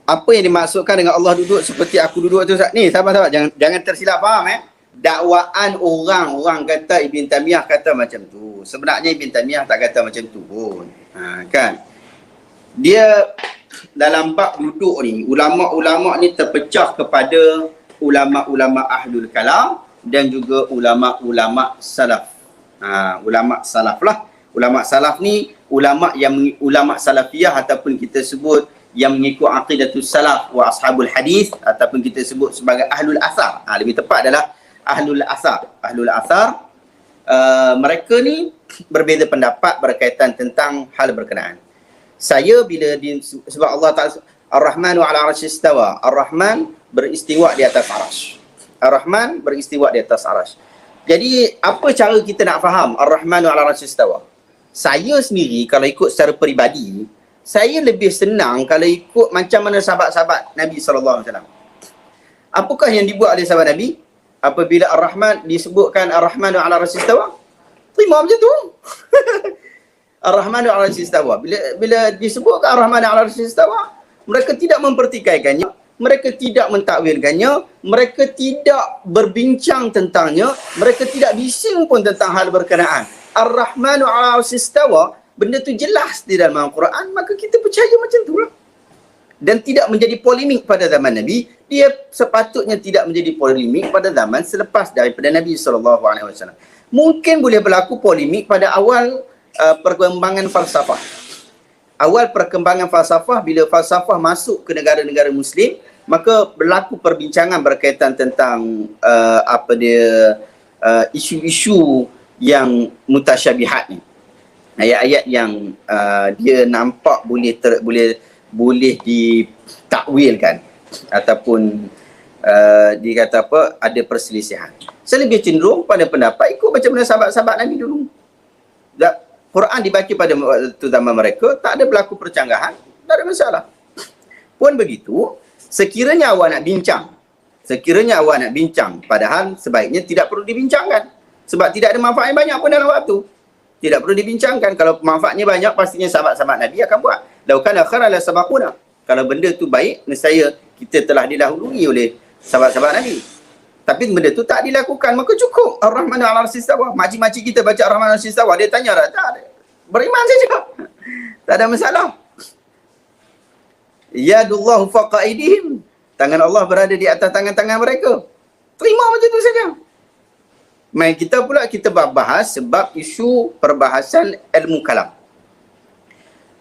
apa yang dimaksudkan dengan Allah duduk seperti aku duduk tu? Ni sahabat-sahabat, jangan tersilap faham dakwaan orang kata Ibn Taymiyah kata macam tu. Sebenarnya Ibn Taymiyah tak kata macam tu pun. Kan? Dia dalam bab duduk ni, ulama-ulama ni terpecah kepada ulama-ulama ahlul kalam dan juga ulama-ulama salaf. Ulama salaf lah. Ulama salaf ni ulama salafiyah ataupun kita sebut yang mengikut aqidatus salaf wa ashabul hadis ataupun kita sebut sebagai ahlul asar. Lebih tepat adalah ahlul asar. Ahlul asar mereka ni berbeza pendapat berkaitan tentang hal berkenaan. Saya sebab Allah Ta'ala Ar-Rahmanu ala arasy istawa. Ar-Rahman beristiwa di atas arasy. Ar-Rahman beristiwa di atas arasy. Jadi apa cara kita nak faham Ar-Rahmanu ala arasy istawa? Saya sendiri kalau ikut secara peribadi, saya lebih senang kalau ikut macam mana sahabat-sahabat Nabi SAW. Apakah yang dibuat oleh sahabat Nabi? Apabila Ar-Rahman disebutkan Ar-Rahmanu ala arasy istawa, terima macam tu. Ar-Rahmanu ala arasy istawa. Bila disebutkan Ar-Rahmanu ala arasy istawa, mereka tidak mempertikaikannya, mereka tidak mentakwilkannya, mereka tidak berbincang tentangnya, mereka tidak bising pun tentang hal berkenaan. Ar-Rahmanu ala arasy istawa, benda tu jelas di dalam Al-Quran, maka kita percaya macam tu lah. Dan tidak menjadi polemik pada zaman Nabi, dia sepatutnya tidak menjadi polemik pada zaman selepas daripada Nabi SAW. Mungkin boleh berlaku polemik pada awal perkembangan falsafah. Awal perkembangan falsafah, bila falsafah masuk ke negara-negara Muslim, maka berlaku perbincangan berkaitan tentang isu-isu yang mutasyabihat ni. Ayat-ayat yang dia nampak boleh ditakwilkan ataupun dikata ada perselisihan. Saya lebih cenderung pada pendapat ikut macam mana sahabat-sahabat Nabi dulu. Quran dibaca pada waktu zaman mereka, tak ada berlaku percanggahan, tak ada masalah. Pun begitu, sekiranya awak nak bincang, padahal sebaiknya tidak perlu dibincangkan. Sebab tidak ada manfaat yang banyak pun dalam waktu. Tidak perlu dibincangkan. Kalau manfaatnya banyak, pastinya sahabat-sahabat Nabi akan buat. Laukana khairan la sabaquna. Kalau benda tu baik, nescaya kita telah didahului oleh sahabat-sahabat Nabi. Tapi benda tu tak dilakukan, maka cukup Ar-Rahmanu ala arasy istawa. Makcik-makcik kita baca Ar-Rahmanu ala arasy istawa, dia tanya tak? Tak ada. Beriman saja. Tak ada masalah. Yadullahu fawqa aydihim. Tangan Allah berada di atas tangan-tangan mereka. Terima macam tu saja. Mai kita bahas sebab isu perbahasan ilmu kalam.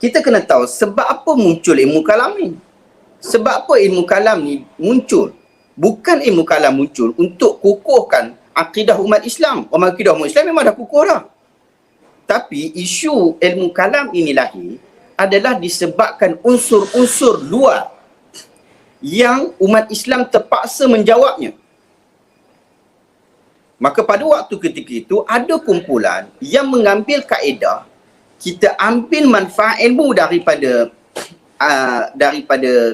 Kita kena tahu sebab apa muncul ilmu kalam ni. Sebab apa ilmu kalam ni muncul? Bukan ilmu kalam muncul untuk kukuhkan akidah umat Islam. Akidah umat Islam memang dah kukuh dah. Tapi isu ilmu kalam ini lahir adalah disebabkan unsur-unsur luar yang umat Islam terpaksa menjawabnya. Maka pada waktu ketika itu ada kumpulan yang mengambil kaedah, kita ambil manfaat ilmu daripada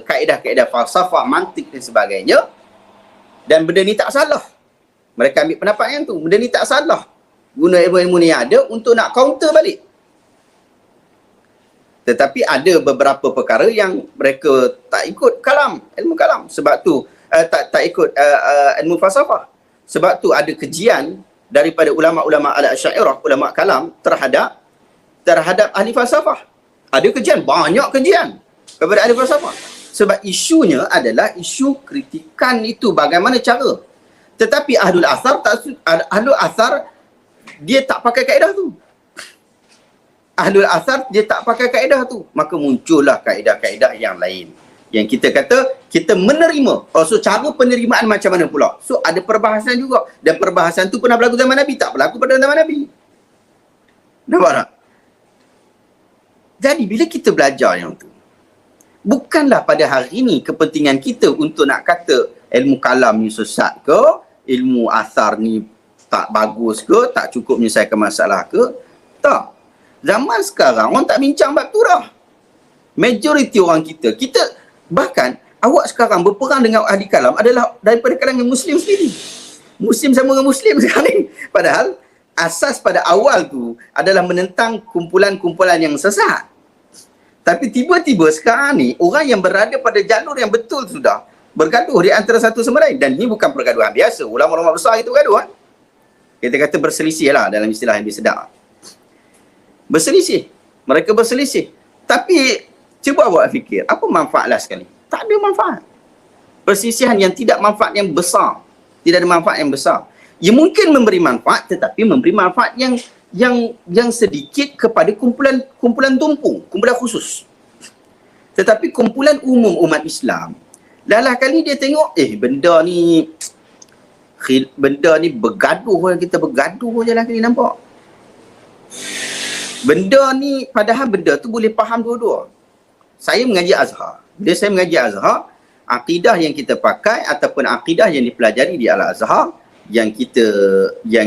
kaedah-kaedah falsafah, mantik dan sebagainya, dan benda ni tak salah. Mereka ambil pendapat yang tu, benda ni tak salah. Guna ilmu-ilmu ni ada untuk nak counter balik. Tetapi ada beberapa perkara yang mereka tak ikut ilmu kalam. Sebab tu tak ikut ilmu falsafah. Sebab tu ada kejian daripada ulama-ulama al-Asy'ariyah, ulama kalam terhadap ahli falsafah. Ada kejian, banyak kejian kepada ahli falsafah. Sebab isunya adalah isu kritikan itu bagaimana cara. Tetapi ahlul asar dia tak pakai kaedah tu. Ahlul asar dia tak pakai kaedah tu. Maka muncullah kaedah-kaedah yang lain. Yang kita kata, kita menerima. So, cara penerimaan macam mana pula? So, ada perbahasan juga. Dan perbahasan tu pernah berlaku zaman Nabi? Tak berlaku pada zaman Nabi. Nampak tak? Jadi, bila kita belajar yang tu, bukanlah pada hari ini kepentingan kita untuk nak kata ilmu kalam ni sesat ke, ilmu asar ni tak bagus ke, tak cukup menyelesaikan masalah ke. Tak. Zaman sekarang, orang tak bincang bab tu dah. Majoriti orang kita bahkan awak sekarang berperang dengan ahli kalam adalah daripada kalangan Muslim sendiri. Muslim sama dengan Muslim sekarang ni. Padahal asas pada awal tu adalah menentang kumpulan-kumpulan yang sesat. Tapi tiba-tiba sekarang ni, orang yang berada pada jalur yang betul sudah bergaduh di antara satu sama lain. Dan ini bukan pergaduhan biasa. Ulama-ulama besar itu gaduh. Kita kata berselisih lah dalam istilah yang lebih sedap. Berselisih. Mereka berselisih. Tapi, cuba awak fikir, apa manfaatlah sekali? Tak ada manfaat. Perselisihan yang tidak manfaat yang besar. Tidak ada manfaat yang besar. Ya mungkin memberi manfaat, tetapi memberi manfaat yang sedikit kepada kumpulan tumpu, kumpulan khusus. Tetapi kumpulan umum umat Islam, lalah kali dia tengok, benda ni bergaduh, kita bergaduh je lah kali nampak. Benda ni, padahal benda tu boleh faham dua-dua. Saya mengaji Azhar. Bila saya mengaji Azhar, akidah yang kita pakai ataupun akidah yang dipelajari di Al-Azhar yang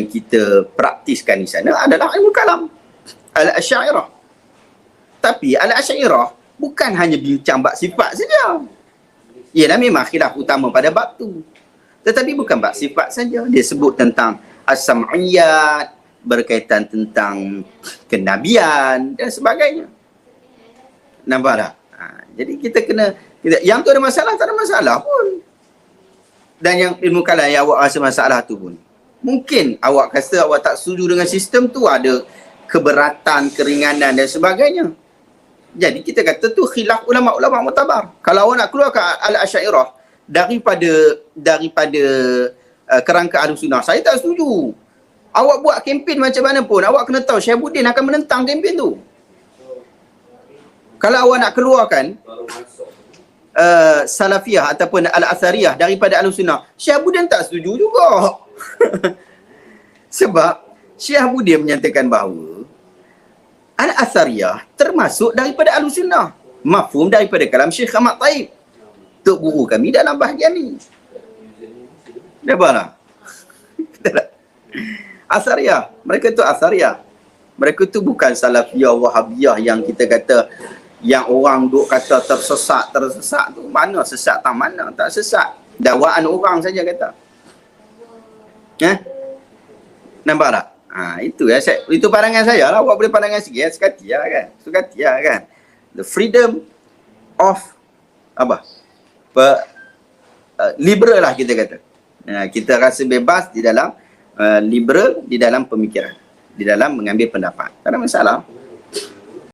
kita praktiskan di sana adalah ilmu kalam, Al-Asy'ariyah. Tapi Al-Asy'ariyah bukan hanya bincang bab sifat saja. Ialah memang khilaf utama pada bab tu. Tetapi bukan bab sifat saja. Dia sebut tentang as-sam'iyat, berkaitan tentang kenabian dan sebagainya. Nampak tak? Jadi kita kena, yang tu ada masalah, tak ada masalah pun. Dan yang ilmu kalam yang awak rasa masalah tu pun, mungkin awak kata awak tak setuju dengan sistem tu, ada keberatan, keringanan dan sebagainya. Jadi kita kata tu khilaf ulama-ulama mutabar. Kalau awak nak keluarkan Al-Asy'ariyah daripada kerangka Ahlussunnah, saya tak setuju. Awak buat kempen macam mana pun, awak kena tahu Syihabuddin akan menentang kempen tu. Kalau awak nak keluarkan Salafiyah ataupun Al-Athariyah daripada Ahlussunnah, Syihabuddin tak setuju juga. Sebab Syihabuddin menyatakan bahawa Al-Athariyah termasuk daripada Ahlussunnah. Mafhum daripada kalam Syekh Ahmad Taib, tok guru kami dalam bahagian ni. Nampak tak? Athariyah, mereka tu Athariyah. Mereka tu bukan Salafiyah Wahabiyah yang kita kata, yang orang duk kata tersesat tu. Mana sesat tak mana, tak sesat. Dakwaan orang saja kata. Nampak tak? Itu ya, itu pandangan saya lah. Awak boleh pandangan sikit ya, sekati lah kan. Sekati lah kan. The freedom of liberal lah kita kata. Kita rasa bebas di dalam liberal di dalam pemikiran, di dalam mengambil pendapat. Tak ada masalah.